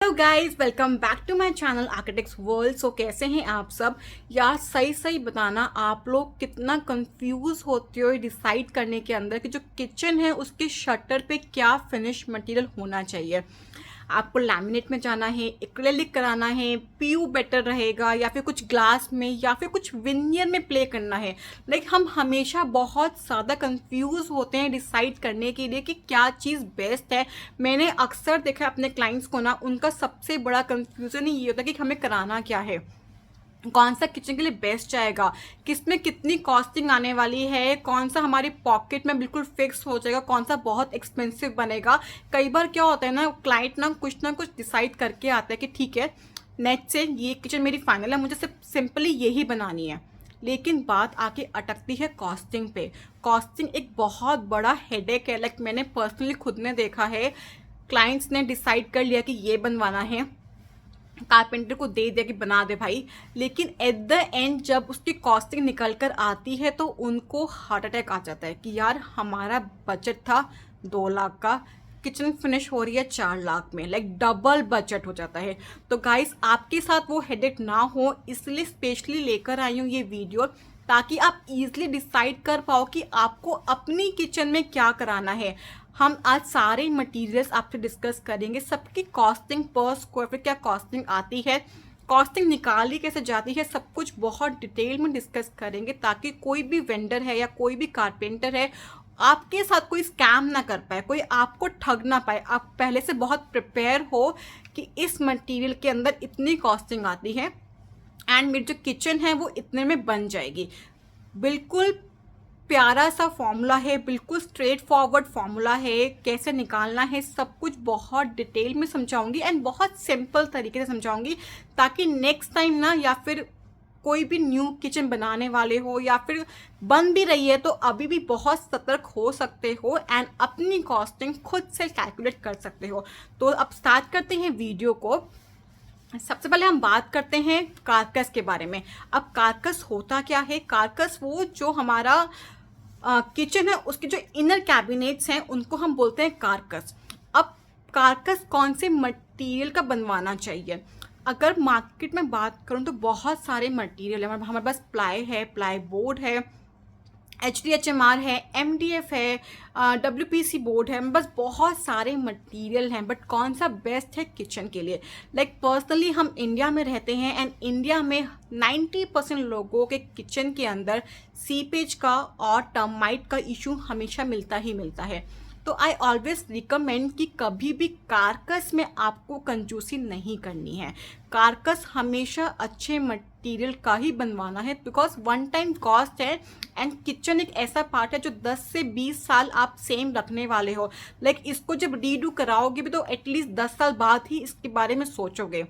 Hello guys, welcome back to my channel architects world. So कैसे हैं आप सब यार? सही सही बताना, आप लोग कितना कंफ्यूज होते हो डिसाइड करने के अंदर कि जो किचन है उसके शटर पे क्या फिनिश मटेरियल होना चाहिए। आपको लैमिनेट में जाना है, एक्रेलिक कराना है, पीयू बेटर रहेगा, या फिर कुछ ग्लास में या फिर कुछ विनियर में प्ले करना है। हम हमेशा बहुत ज़्यादा कंफ्यूज होते हैं डिसाइड करने के लिए कि क्या चीज़ बेस्ट है। मैंने अक्सर देखा है अपने क्लाइंट्स को ना, उनका सबसे बड़ा कंफ्यूजन ही ये होता है कि हमें कराना क्या है, कौन सा किचन के लिए बेस्ट जाएगा, किसमें कितनी कॉस्टिंग आने वाली है, कौन सा हमारी पॉकेट में बिल्कुल फिक्स हो जाएगा, कौन सा बहुत एक्सपेंसिव बनेगा। कई बार क्या होता है ना, क्लाइंट ना कुछ डिसाइड करके आता है कि ठीक है नेट से ये किचन मेरी फाइनल है, मुझे सिर्फ सिंपली यही बनानी है। लेकिन बात आके अटकती है कॉस्टिंग पे। कॉस्टिंग एक बहुत बड़ा हेडेक है। मैंने पर्सनली खुद ने देखा है, क्लाइंट्स ने डिसाइड कर लिया कि ये बनवाना है, कारपेंटर को दे दिया कि बना दे भाई, लेकिन एट द एंड जब उसकी कॉस्टिंग निकल कर आती है तो उनको हार्ट अटैक आ जाता है कि यार हमारा बजट था 2 लाख का, किचन फिनिश हो रही है 4 लाख में। डबल बजट हो जाता है। तो गाइस, आपके साथ वो हेडेक ना हो इसलिए स्पेशली लेकर आई हूँ ये वीडियो, ताकि आप इजीली डिसाइड कर पाओ कि आपको अपनी किचन में क्या कराना है। हम आज सारे मटेरियल्स आपसे डिस्कस करेंगे, सबकी कॉस्टिंग पर स्क्वायर फीट क्या कॉस्टिंग आती है, कॉस्टिंग निकाली कैसे जाती है, सब कुछ बहुत डिटेल में डिस्कस करेंगे, ताकि कोई भी वेंडर है या कोई भी कारपेंटर है आपके साथ कोई स्कैम ना कर पाए, कोई आपको ठग ना पाए। आप पहले से बहुत प्रिपेयर हो कि इस मटेरियल के अंदर इतनी कॉस्टिंग आती है एंड मेरी जो किचन है वो इतने में बन जाएगी। बिल्कुल प्यारा सा फॉर्मूला है, बिल्कुल स्ट्रेट फॉरवर्ड फॉर्मूला है, कैसे निकालना है सब कुछ बहुत डिटेल में समझाऊंगी एंड बहुत सिंपल तरीके से समझाऊंगी, ताकि नेक्स्ट टाइम ना, या फिर कोई भी न्यू किचन बनाने वाले हो या फिर बन भी रही है तो अभी भी बहुत सतर्क हो सकते हो एंड अपनी कॉस्टिंग खुद से कैलकुलेट कर सकते हो। तो अब स्टार्ट करते हैं वीडियो को। सबसे पहले हम बात करते हैं कारकस के बारे में। अब कारकस होता क्या है? कारकस वो जो हमारा किचन है उसके जो इनर कैबिनेट्स हैं उनको हम बोलते हैं कारकस। अब कारकस कौन से मटेरियल का बनवाना चाहिए? अगर मार्केट में बात करूं तो बहुत सारे मटेरियल है। हमारे पास प्लाई है, प्लाई बोर्ड है, HDHMR है, MDF है, WPC बोर्ड है, बस बहुत सारे मटेरियल हैं। बट कौन सा बेस्ट है किचन के लिए? पर्सनली हम इंडिया में रहते हैं एंड इंडिया में 90% लोगों के किचन के अंदर सीपेज का और टर्माइट का इशू हमेशा मिलता ही मिलता है। तो आई ऑलवेज रिकमेंड कि कभी भी कारकस में आपको कंजूसी नहीं करनी है। कारकस हमेशा अच्छे मटेरियल का ही बनवाना है, बिकॉज वन टाइम कॉस्ट है एंड किचन एक ऐसा पार्ट है जो 10 से 20 साल आप सेम रखने वाले हो। इसको जब रीडू कराओगे भी तो एटलीस्ट 10 साल बाद ही इसके बारे में सोचोगे।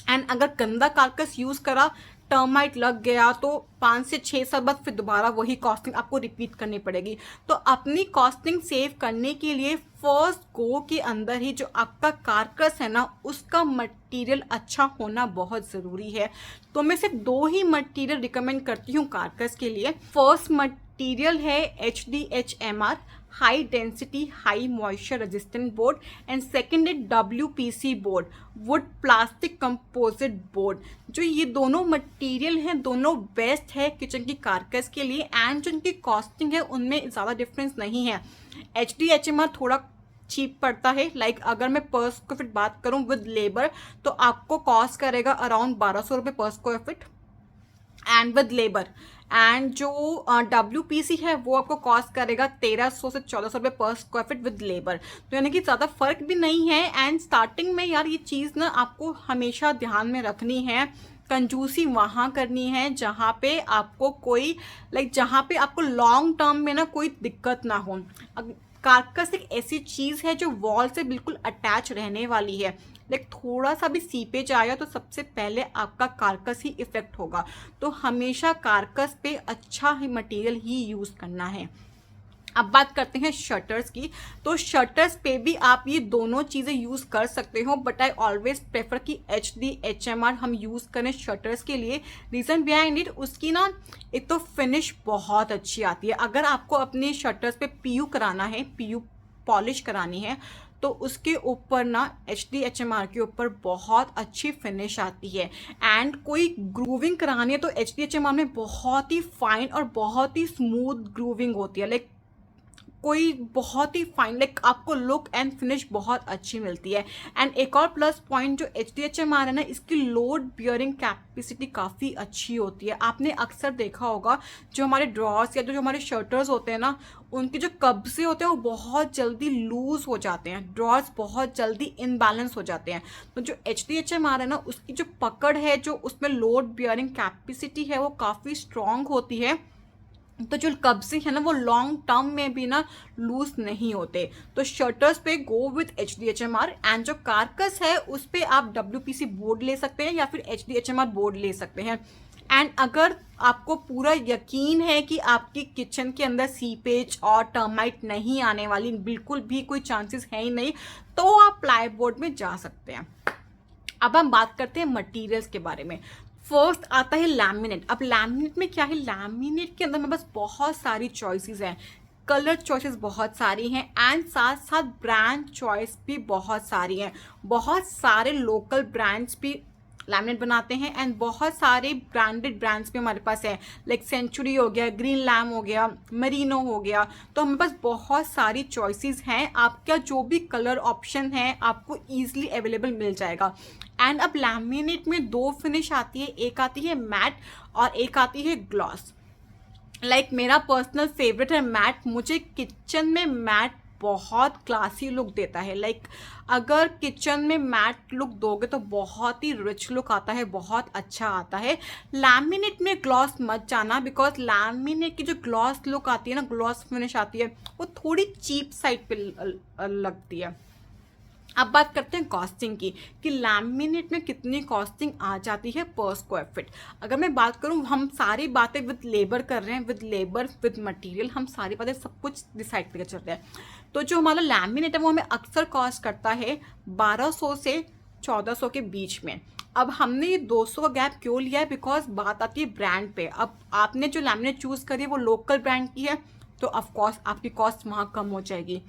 एंड अगर गंदा कारकस यूज करा, टर्माइट लग गया, तो 5 से 6 साल बाद फिर दोबारा वही कॉस्टिंग आपको रिपीट करनी पड़ेगी। तो अपनी कॉस्टिंग सेव करने के लिए फर्स्ट गो के अंदर ही जो आपका कारकस है ना, उसका मटेरियल अच्छा होना बहुत ज़रूरी है। तो मैं सिर्फ 2 ही मटेरियल रिकमेंड करती हूँ कारकस के लिए। फर्स्ट मटेरियल है HDHMR, high density high moisture resistant board, and second है WPC board, would plastic composite board. जो ये दोनों मटेरियल हैं दोनों बेस्ट है किचन की कारकस के लिए एंड जो इनकी कॉस्टिंग है उनमें ज़्यादा डिफरेंस नहीं है। HDHMR थोड़ा चीप पड़ता है। अगर मैं पर स्क्वायर फीट बात करूं विद लेबर तो आपको कॉस्ट करेगा अराउंड 1200 रुपये पर square feet and with labour. And जो WPC है वो आपको कॉस्ट करेगा 1300 से 1400 रुपये पर स्क्वायर फीट विद लेबर। तो यानी कि ज़्यादा फर्क भी नहीं है। एंड स्टार्टिंग में यार ये चीज़ ना आपको हमेशा ध्यान में रखनी है, कंजूसी वहाँ करनी है जहाँ पे आपको कोई जहाँ पे आपको लॉन्ग टर्म में ना कोई दिक्कत ना हो। कारकस एक ऐसी चीज़ है जो वॉल से बिल्कुल अटैच रहने वाली है। थोड़ा सा भी सीपेज आया तो सबसे पहले आपका कारकस ही इफेक्ट होगा। तो हमेशा कारकस पे अच्छा ही मटेरियल ही यूज़ करना है। अब बात करते हैं शटर्स की। तो शटर्स पे भी आप ये दोनों चीज़ें यूज़ कर सकते हो, बट आई ऑलवेज प्रेफर कि HDHMR हम यूज़ करें शटर्स के लिए। रीज़न बिहाइंड इट, उसकी ना एक तो फिनिश बहुत अच्छी आती है। अगर आपको अपने शटर्स पे PU कराना है, PU पॉलिश करानी है, तो उसके ऊपर ना HDHMR के ऊपर बहुत अच्छी फिनिश आती है। एंड कोई ग्रूविंग करानी है तो HDHMR में बहुत ही फाइन और बहुत ही स्मूथ ग्रूविंग होती है। लाइक कोई बहुत ही फाइन, लाइक आपको लुक एंड फिनिश बहुत अच्छी मिलती है। एंड एक और प्लस पॉइंट जो HDHMR है ना, इसकी लोड बियरिंग कैपेसिटी काफ़ी अच्छी होती है। आपने अक्सर देखा होगा जो हमारे ड्रॉर्स या जो हमारे शर्टर्स होते हैं ना, उनके जो कब्जे होते हैं वो बहुत जल्दी लूज हो जाते हैं, ड्रॉर्स बहुत जल्दी इनबैलेंस हो जाते हैं। तो जो HDHMR है ना, उसकी जो पकड़ है, जो उसमें लोड बियरिंग कैपेसिटी है, वो काफ़ी स्ट्रॉन्ग होती है। तो जो कब्जे है ना, वो लॉन्ग टर्म में भी ना लूज नहीं होते। तो शर्टर्स पे गो विथ HDHMR। एंड जो कारकस है उस पे आप WPC बोर्ड ले सकते हैं या फिर HDHMR बोर्ड ले सकते हैं। एंड अगर आपको पूरा यकीन है कि आपकी किचन के अंदर सीपेज और टर्माइट नहीं आने वाली, बिल्कुल भी कोई चांसेस है ही नहीं, तो आप प्लाई बोर्ड में जा सकते हैं। अब हम बात करते हैं मटेरियल्स के बारे में। फर्स्ट आता है लैमिनेट। अब लैमिनेट में क्या है, लैमिनेट के अंदर में बस बहुत सारी चॉइसेस हैं, कलर चॉइसेस बहुत सारी हैं एंड साथ साथ ब्रांड चॉइस भी बहुत सारी हैं। बहुत सारे लोकल ब्रांड्स भी लैमिनेट बनाते हैं एंड बहुत सारे ब्रांडेड ब्रांड्स भी हमारे पास हैं, लाइक सेंचुरी हो गया, ग्रीन लैम हो गया, मरीनो हो गया। तो हमारे पास बहुत सारी चॉइसेस हैं, आपका जो भी कलर ऑप्शन है आपको ईजिली अवेलेबल मिल जाएगा। एंड अब लैमिनेट में दो फिनिश आती है, एक आती है मैट और एक आती है ग्लॉस। लाइक मेरा पर्सनल फेवरेट है मैट। मुझे किचन में मैट बहुत क्लासी लुक देता है। लाइक अगर किचन में मैट लुक दोगे तो बहुत ही रिच लुक आता है, बहुत अच्छा आता है। लैमिनेट में ग्लॉस मत जाना, बिकॉज लैमिनेट की जो ग्लॉस लुक आती है ना, ग्लॉस फिनिश आती है, वो थोड़ी चीप साइड पे लगती है। अब बात करते हैं कॉस्टिंग की, कि लैमिनेट में कितनी कॉस्टिंग आ जाती है पर स्क्वायर फीट। अगर मैं बात करूं, हम सारी बातें विद लेबर कर रहे हैं, विद लेबर विद मटेरियल, हम सारी बातें सब कुछ डिसाइड करके चल रहे हैं। तो जो हमारा लैमिनेट है वो हमें अक्सर कॉस्ट करता है 1200 से 1400 के बीच में। अब हमने ये 200 का गैप क्यों लिया है, बिकॉज बात आती है ब्रांड पे। अब आपने जो लैमिनेट चूज़ करी है वो लोकल ब्रांड की है, तो ऑफकोर्स आपकी कॉस्ट वहाँ कम हो जाएगी।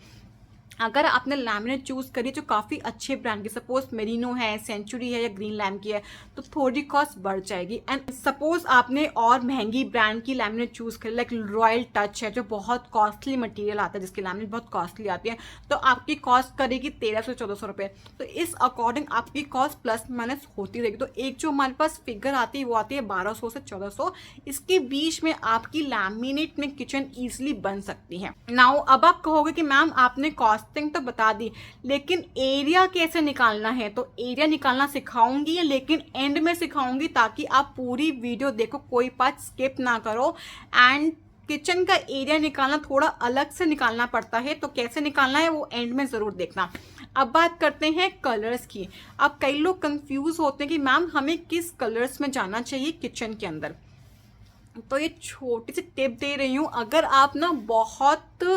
अगर आपने लैमिनेट चूज़ करी जो काफ़ी अच्छे ब्रांड की, सपोज मेरिनो है, सेंचुरी है या ग्रीन लैम की है, तो थोड़ी कॉस्ट बढ़ जाएगी। एंड सपोज आपने और महंगी ब्रांड की लैमिनेट चूज़ करी, लाइक रॉयल टच है जो बहुत कॉस्टली मटेरियल आता है, जिसकी लैमिनेट बहुत कॉस्टली आती है, तो आपकी कॉस्ट करेगी 1300 से 1400 रुपये। तो इस अकॉर्डिंग आपकी कॉस्ट प्लस माइनस होती रहेगी। तो एक जो हमारे पास फिगर आती है वो आती है 1200 से 1400, इसके बीच में आपकी लैमिनेट में किचन ईजिली बन सकती है। नाउ अब आप कहोगे कि मैम आपने कॉस्ट तो बता दी, लेकिन एरिया कैसे निकालना है, तो एरिया निकालना सिखाऊंगी, लेकिन एंड में सिखाऊंगी ताकि आप पूरी वीडियो देखो, कोई पार्ट स्किप ना करो। एंड किचन का एरिया निकालना थोड़ा अलग से निकालना पड़ता है, तो कैसे निकालना है वो एंड में ज़रूर देखना। अब बात करते हैं कलर्स की। अब कई लोग कंफ्यूज होते हैं कि मैम हमें किस कलर्स में जाना चाहिए किचन के अंदर। तो ये छोटी सी टिप दे रही हूँ, अगर आप ना बहुत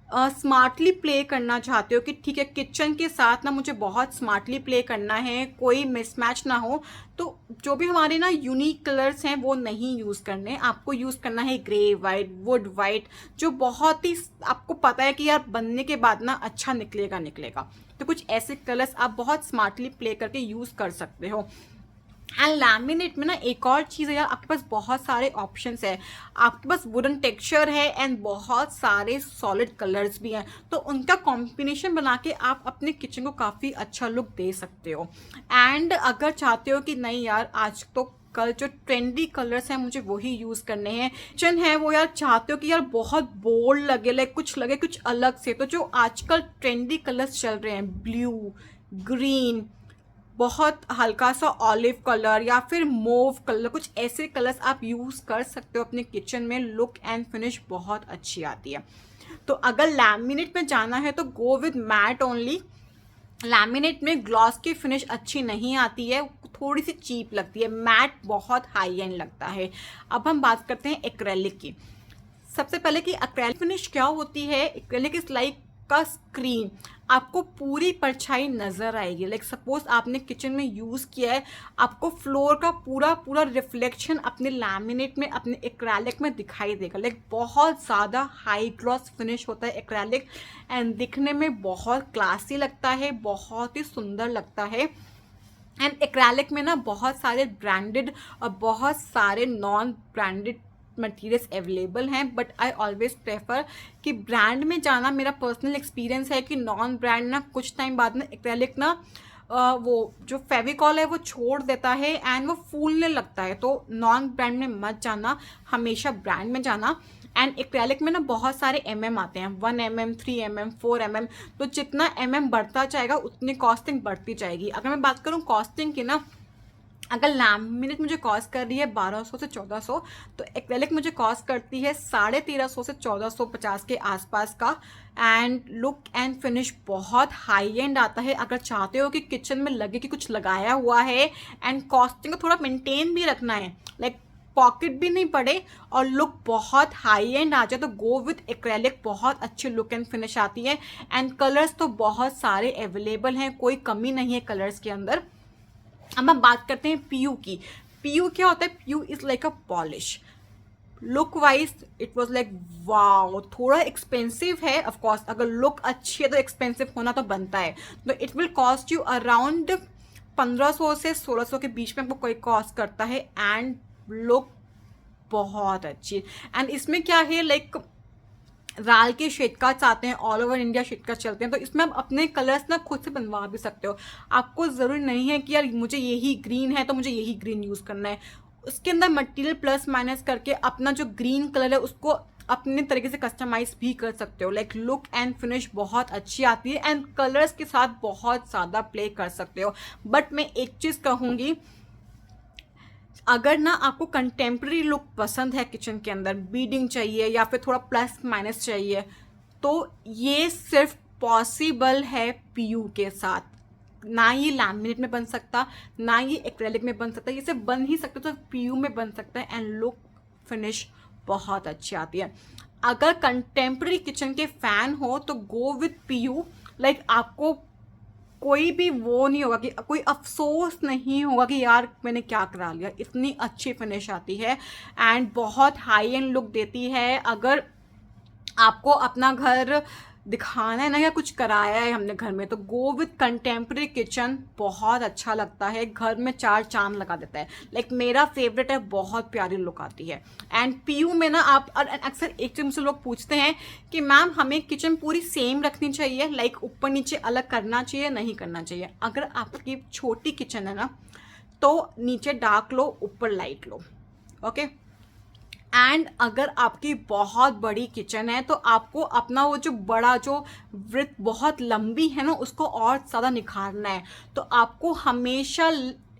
स्मार्टली प्ले करना चाहते हो कि ठीक है किचन के साथ ना मुझे बहुत स्मार्टली प्ले करना है, कोई मिसमैच ना हो, तो जो भी हमारे ना यूनिक कलर्स हैं वो नहीं यूज़ करने। आपको यूज़ करना है ग्रे वाइट, वुड वाइट, जो बहुत ही आपको पता है कि यार बनने के बाद ना अच्छा निकलेगा। तो कुछ ऐसे कलर्स आप बहुत स्मार्टली प्ले करके यूज़ कर सकते हो। एंड लैमिनेट में ना एक और चीज़ है यार, आपके पास बहुत सारे ऑप्शंस है, आपके पास वुडन टेक्सचर है एंड बहुत सारे सॉलिड कलर्स भी हैं, तो उनका कॉम्बिनेशन बना के आप अपने किचन को काफ़ी अच्छा लुक दे सकते हो। एंड अगर चाहते हो कि नहीं यार आज तो कल जो ट्रेंडी कलर्स हैं मुझे वही यूज़ करने हैं, किचन है वो यार चाहते हो कि यार बहुत बोल्ड लगे, लाइक कुछ लगे कुछ अलग से, तो जो आजकल ट्रेंडी कलर्स चल रहे हैं, ब्लू, ग्रीन, बहुत हल्का सा ऑलिव कलर या फिर मोव कलर, कुछ ऐसे कलर्स आप यूज़ कर सकते हो अपने किचन में, लुक एंड फिनिश बहुत अच्छी आती है। तो अगर लैमिनेट में जाना है तो go with matte only. Laminate में ग्लॉस की फिनिश अच्छी नहीं आती है, थोड़ी सी चीप लगती है, मैट बहुत हाई एंड लगता है। अब हम बात करते हैं एक्रेलिक की। सबसे पहले कि एक्रेलिक फिनिश क्या होती है। एक्रेलिक इज लाइक आपका स्क्रीन, आपको पूरी परछाई नज़र आएगी। लाइक सपोज आपने किचन में यूज़ किया है, आपको फ्लोर का पूरा पूरा रिफ्लेक्शन अपने लैमिनेट में, अपने एक्रेलिक में दिखाई देगा। लाइक बहुत ज़्यादा हाई ग्लॉस फिनिश होता है एक्रेलिक, एंड दिखने में बहुत क्लासी लगता है, बहुत ही सुंदर लगता है। एंड एक्रेलिक में ना बहुत सारे ब्रांडेड और बहुत सारे नॉन ब्रांडेड मटेरियल्स अवेलेबल हैं, बट आई ऑलवेज प्रेफर कि ब्रांड में जाना। मेरा पर्सनल एक्सपीरियंस है कि नॉन ब्रांड ना कुछ टाइम बाद में एक्रेलिक ना वो जो फेविकॉल है वो छोड़ देता है एंड वो फूलने लगता है। तो नॉन ब्रांड में मत जाना, हमेशा ब्रांड में जाना। एंड एक्रेलिक में ना बहुत सारे आते हैं, 1 mm, 3 mm, 4 mm। तो जितना बढ़ता जाएगा उतनी कॉस्टिंग बढ़ती जाएगी। अगर मैं बात करूँ कॉस्टिंग की ना, अगर लैमिनेट मुझे कॉस्ट कर रही है 1200 से 1400, तो एक्रेलिक मुझे कॉस्ट करती है 1350 से 1450 के आसपास का। एंड लुक एंड फिनिश बहुत हाई एंड आता है। अगर चाहते हो कि किचन में लगे कि कुछ लगाया हुआ है एंड कॉस्टिंग को थोड़ा मेंटेन भी रखना है, लाइक पॉकेट भी नहीं पड़े और लुक बहुत हाई एंड आ जाए, तो गो विथ एक्रेलिक। बहुत अच्छी लुक एंड फिनिश आती है। एंड कलर्स तो बहुत सारे अवेलेबल हैं, कोई कमी नहीं है कलर्स के अंदर। अब हम बात करते हैं पीयू की। पीयू क्या होता है? PU is like a polish. Look wise it was like wow. थोड़ा एक्सपेंसिव है ऑफ कोर्स, अगर लुक अच्छी है तो एक्सपेंसिव होना तो बनता है। तो it will cost you around 1500 से 1600 के बीच में आपको कोई कॉस्ट करता है। एंड लुक बहुत अच्छी। एंड इसमें क्या है, लाइक राल के शेड कार्ड्स आते हैं, all over India shade card चलते हैं, तो इसमें आप अपने कलर्स ना खुद से बनवा भी सकते हो। आपको ज़रूरी नहीं है कि यार मुझे यही ग्रीन है तो मुझे यही ग्रीन यूज़ करना है। उसके अंदर मटेरियल प्लस माइनस करके अपना जो ग्रीन कलर है उसको अपने तरीके से कस्टमाइज भी कर सकते हो। लाइक लुक एंड फिनिश बहुत अच्छी आती है एंड कलर्स के साथ बहुत ज़्यादा प्ले कर सकते हो। बट मैं एक चीज़ कहूँगी, अगर ना आपको कंटेम्प्रेरी लुक पसंद है, किचन के अंदर बीडिंग चाहिए या फिर थोड़ा प्लस माइनस चाहिए, तो ये सिर्फ पॉसिबल है पीयू के साथ। ना ये लैमिनेट में बन सकता, ना ये एक्रेलिक में बन सकता, ये सिर्फ बन ही सकता तो पीयू में बन सकता है। एंड लुक फिनिश बहुत अच्छी आती है। अगर कंटेम्प्रेरी किचन के फैन हो तो गो विथ पीयू। लाइक आपको कोई भी वो नहीं होगा कि कोई अफसोस नहीं होगा कि यार मैंने क्या करा लिया। इतनी अच्छी फिनिश आती है एंड बहुत हाई एंड लुक देती है। अगर आपको अपना घर दिखाना है ना या कुछ कराया है हमने घर में, तो गो विथ कंटेम्प्रेरी किचन, बहुत अच्छा लगता है, घर में 4 चांद लगा देता है। लाइक मेरा फेवरेट है, बहुत प्यारी लुक आती है। एंड पीयू में ना आप, और अक्सर एक चीज मुझसे लोग पूछते हैं कि मैम हमें किचन पूरी सेम रखनी चाहिए, लाइक ऊपर नीचे अलग करना चाहिए, नहीं करना चाहिए। अगर आपकी छोटी किचन है ना तो नीचे डार्क लो, ऊपर लाइट लो, ओके। एंड अगर आपकी बहुत बड़ी किचन है तो आपको अपना वो जो बड़ा जो वृत्त बहुत लंबी है ना उसको और ज़्यादा निखारना है, तो आपको हमेशा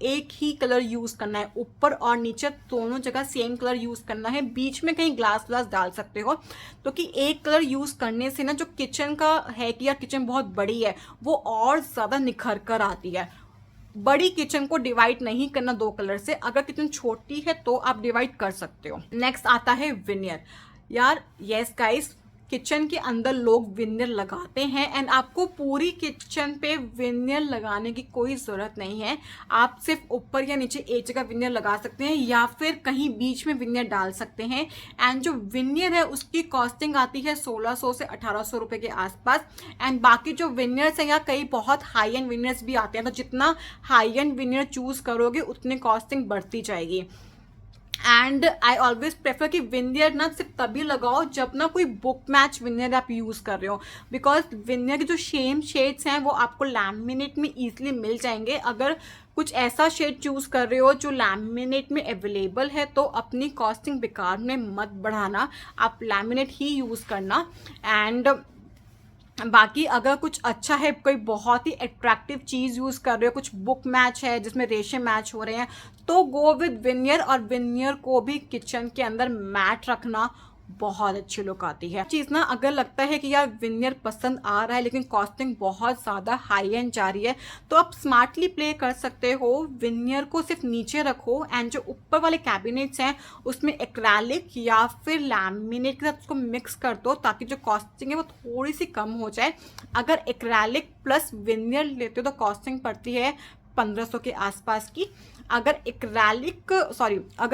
एक ही कलर यूज़ करना है। ऊपर और नीचे दोनों जगह सेम कलर यूज़ करना है। बीच में कहीं ग्लास ग्लास डाल सकते हो, तो कि एक कलर यूज़ करने से ना जो किचन का है कि यार किचन बहुत बड़ी है वो और ज़्यादा निखर कर आती है। बड़ी किचन को डिवाइड नहीं करना 2 कलर से। अगर किचन छोटी है तो आप डिवाइड कर सकते हो। नेक्स्ट आता है विनियर। यार यस गाइस, किचन के अंदर लोग विनियर लगाते हैं एंड आपको पूरी किचन पे विनियर लगाने की कोई ज़रूरत नहीं है। आप सिर्फ ऊपर या नीचे एक जगह विनियर लगा सकते हैं या फिर कहीं बीच में विनियर डाल सकते हैं। एंड जो विनियर है उसकी कॉस्टिंग आती है 1600 से 1800 रुपये के आसपास। एंड बाकी जो विनियर्स हैं या कई बहुत हाई एंड विनियर्स भी आते हैं, तो जितना हाई एंड विनियर चूज़ करोगे उतनी कॉस्टिंग बढ़ती जाएगी। एंड आई ऑलवेज प्रेफर कि विनियर ना सिर्फ तभी लगाओ जब ना कोई बुक मैच विनियर आप यूज़ कर रहे हो, बिकॉज विनियर के जो सेम शेड्स हैं वो आपको लैमिनेट में ईजिली मिल जाएंगे। अगर कुछ ऐसा शेड चूज़ कर रहे हो जो लैमिनेट में अवेलेबल है तो अपनी कॉस्टिंग बेकार में मत बढ़ाना, आप लैमिनेट ही यूज़ करना। एंड बाकी अगर कुछ अच्छा है, कोई बहुत ही अट्रैक्टिव चीज़ यूज़ कर रहे हो, कुछ बुक मैच है जिसमें रेशे मैच हो रहे हैं, तो गो विद विनियर। और विनियर को भी किचन के अंदर मैट रखना बहुत अच्छी लुक आती है। चीज़ ना अगर लगता है कि यार विनियर पसंद आ रहा है लेकिन कॉस्टिंग बहुत ज़्यादा हाई एंड जा रही है, तो आप स्मार्टली प्ले कर सकते हो। विनियर को सिर्फ नीचे रखो एंड जो ऊपर वाले कैबिनेट्स हैं उसमें एक्रेलिक या फिर लैमिनेट के साथ उसको मिक्स कर दो, ताकि जो कॉस्टिंग है वो थोड़ी सी कम हो जाए। अगर एक्रेलिक प्लस विनियर लेते हो तो कॉस्टिंग पड़ती है 1500 के आसपास की। अगर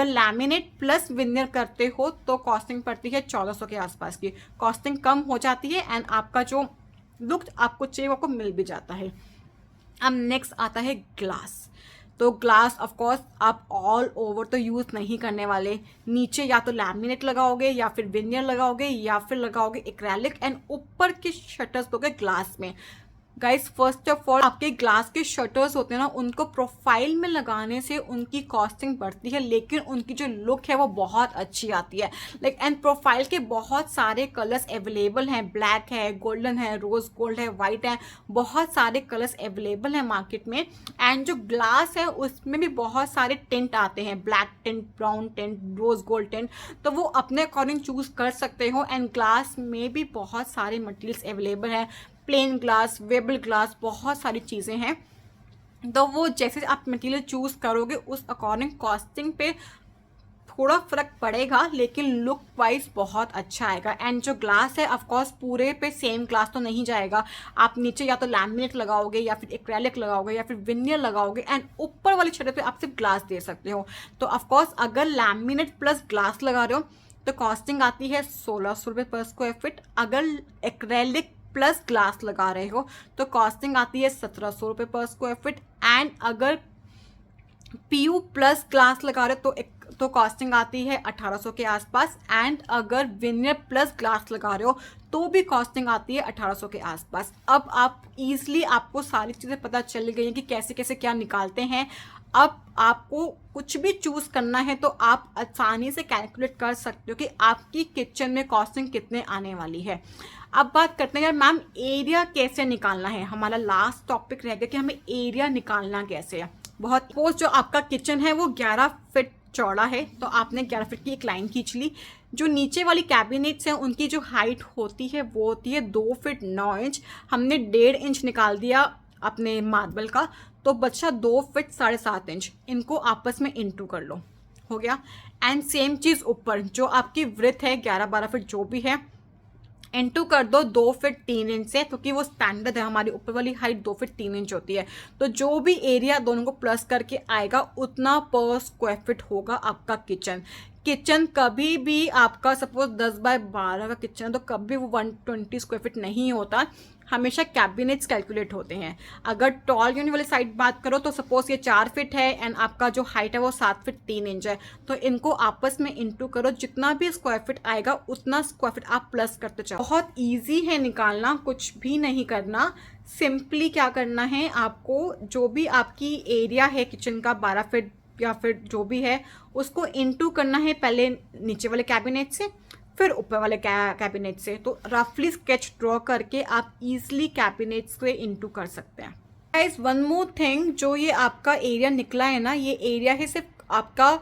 लैमिनेट प्लस विनियर करते हो तो कॉस्टिंग पड़ती है 1400 के आसपास की। कॉस्टिंग कम हो जाती है एंड आपका जो लुक आपको चाहिए वो आपको मिल भी जाता है। अब नेक्स्ट आता है ग्लास। तो ग्लास ऑफ कोर्स आप ऑल ओवर तो यूज़ नहीं करने वाले। नीचे या तो लैमिनेट लगाओगे या फिर विनियर लगाओगे या फिर लगाओगे एक्रेलिक एंड ऊपर के शटर्स दोगे ग्लास में। गाइस फर्स्ट ऑफ ऑल आपके ग्लास के शटर्स होते हैं ना, उनको प्रोफाइल में लगाने से उनकी कॉस्टिंग बढ़ती है, लेकिन उनकी जो लुक है वो बहुत अच्छी आती है। लाइक एंड प्रोफाइल के बहुत सारे कलर्स अवेलेबल हैं, ब्लैक है, गोल्डन है, रोज गोल्ड है, वाइट है, बहुत सारे कलर्स अवेलेबल हैं मार्केट में। एंड जो ग्लास है उसमें भी बहुत सारे टिंट आते हैं, black tint, brown tint, rose gold tint, तो वो अपने अकॉर्डिंग चूज कर सकते हो। एंड ग्लास में भी बहुत सारे मटेरियल्स अवेलेबल हैं, प्लेन ग्लास, वेबल ग्लास, बहुत सारी चीज़ें हैं। तो वो जैसे आप मटेरियल चूज़ करोगे उस अकॉर्डिंग कॉस्टिंग पे थोड़ा फर्क पड़ेगा, लेकिन लुक वाइज बहुत अच्छा आएगा। एंड जो ग्लास है ऑफकोर्स पूरे पे सेम ग्लास तो नहीं जाएगा। आप नीचे या तो लैमिनेट लगाओगे या फिर एक्रेलिक लगाओगे या फिर विनियर लगाओगे एंड ऊपर वाली छत पे आप सिर्फ ग्लास दे सकते हो। तो ऑफकोर्स अगर लैमिनेट प्लस ग्लास लगा रहे हो तो कॉस्टिंग आती है 1600 रुपये पर स्क्वायर फीट। अगर एक्रेलिक प्लस ग्लास लगा रहे हो तो कॉस्टिंग आती है 1700 रुपये पर स्क्वायर फीट। एंड अगर पीयू प्लस ग्लास लगा रहे हो तो कॉस्टिंग आती है 1800 के आसपास। एंड अगर विनियर प्लस ग्लास लगा रहे हो तो भी कॉस्टिंग आती है 1800 के आसपास। अब आप इजीली आपको सारी चीज़ें पता चल गई हैं कि कैसे कैसे क्या निकालते हैं। अब आपको कुछ भी चूज़ करना है तो आप आसानी से कैलकुलेट कर सकते हो कि आपकी किचन में कॉस्टिंग कितने आने वाली है। अब बात करते हैं यार मैम एरिया कैसे निकालना है। हमारा लास्ट टॉपिक रहेगा कि हमें एरिया निकालना कैसे है। बहुत सपोज जो आपका किचन है वो 11 फीट चौड़ा है, तो आपने 11 फीट की एक लाइन खींच ली। जो नीचे वाली कैबिनेट्स हैं उनकी जो हाइट होती है वो होती है 2 फीट 9 इंच। हमने 1.5 इंच निकाल दिया अपने मार्बल का, तो बच्चा 2 फीट 7.5 इंच। इनको आपस में इंटू कर लो, हो गया। एंड सेम चीज़ ऊपर जो आपकी विड्थ है 11-12 फीट जो भी है, इंटू कर दो 2 फीट 3 इंच से, क्योंकि वो स्टैंडर्ड है। हमारी ऊपर वाली हाइट 2 फीट 3 इंच होती है। तो जो भी एरिया दोनों को प्लस करके आएगा उतना पर स्क्वायर फीट होगा आपका किचन कभी भी आपका सपोज 10 बाय 12 का किचन है तो कभी वो 120 स्क्वायर फीट नहीं होता, हमेशा कैबिनेट्स कैलकुलेट होते हैं। अगर टॉल यूनिट वाली साइड बात करो तो सपोज ये 4 फीट है एंड आपका जो हाइट है वो 7 फीट 3 इंच है, तो इनको आपस में इंटू करो, जितना भी स्क्वायर फीट आएगा उतना स्क्वायर फीट आप प्लस करते जाओ। बहुत ईजी है निकालना, कुछ भी नहीं करना। सिंपली क्या करना है आपको, जो भी आपकी एरिया है किचन का 12 फीट या फिर जो भी है उसको इंटू करना है, पहले नीचे वाले कैबिनेट से फिर ऊपर वाले कैबिनेट से। तो रफली स्केच ड्रॉ करके आप इजीली कैबिनेट से इंटू कर सकते हैं। गाइस वन मोर थिंग, जो ये आपका एरिया निकला है ना, ये एरिया है सिर्फ आपका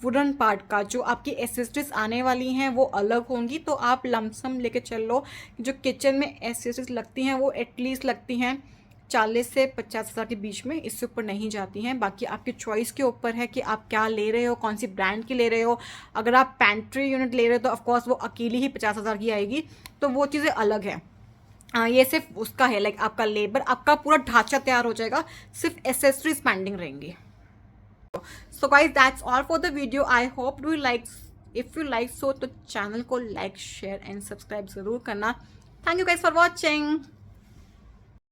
वुडन पार्ट का। जो आपकी एसेसरीज आने वाली हैं वो अलग होंगी, तो आप लमसम लेके चल लो। जो किचन में एसेसरीज लगती हैं वो एटलीस्ट लगती हैं 40 से 50 हज़ार के बीच में, इससे ऊपर नहीं जाती हैं। बाकी आपकी चॉइस के ऊपर है कि आप क्या ले रहे हो, कौन सी ब्रांड की ले रहे हो। अगर आप पैंट्री यूनिट ले रहे हो तो ऑफकोर्स वो अकेली ही 50 हज़ार की आएगी, तो वो चीज़ें अलग है। ये सिर्फ उसका है, लाइक आपका लेबर, आपका पूरा ढांचा तैयार हो जाएगा, सिर्फ एसेसरीज पेंडिंग रहेंगी। So guys that's all for the video. I hope do like, if you like so तो चैनल को लाइक शेयर एंड सब्सक्राइब ज़रूर करना। Thank you guys for watching.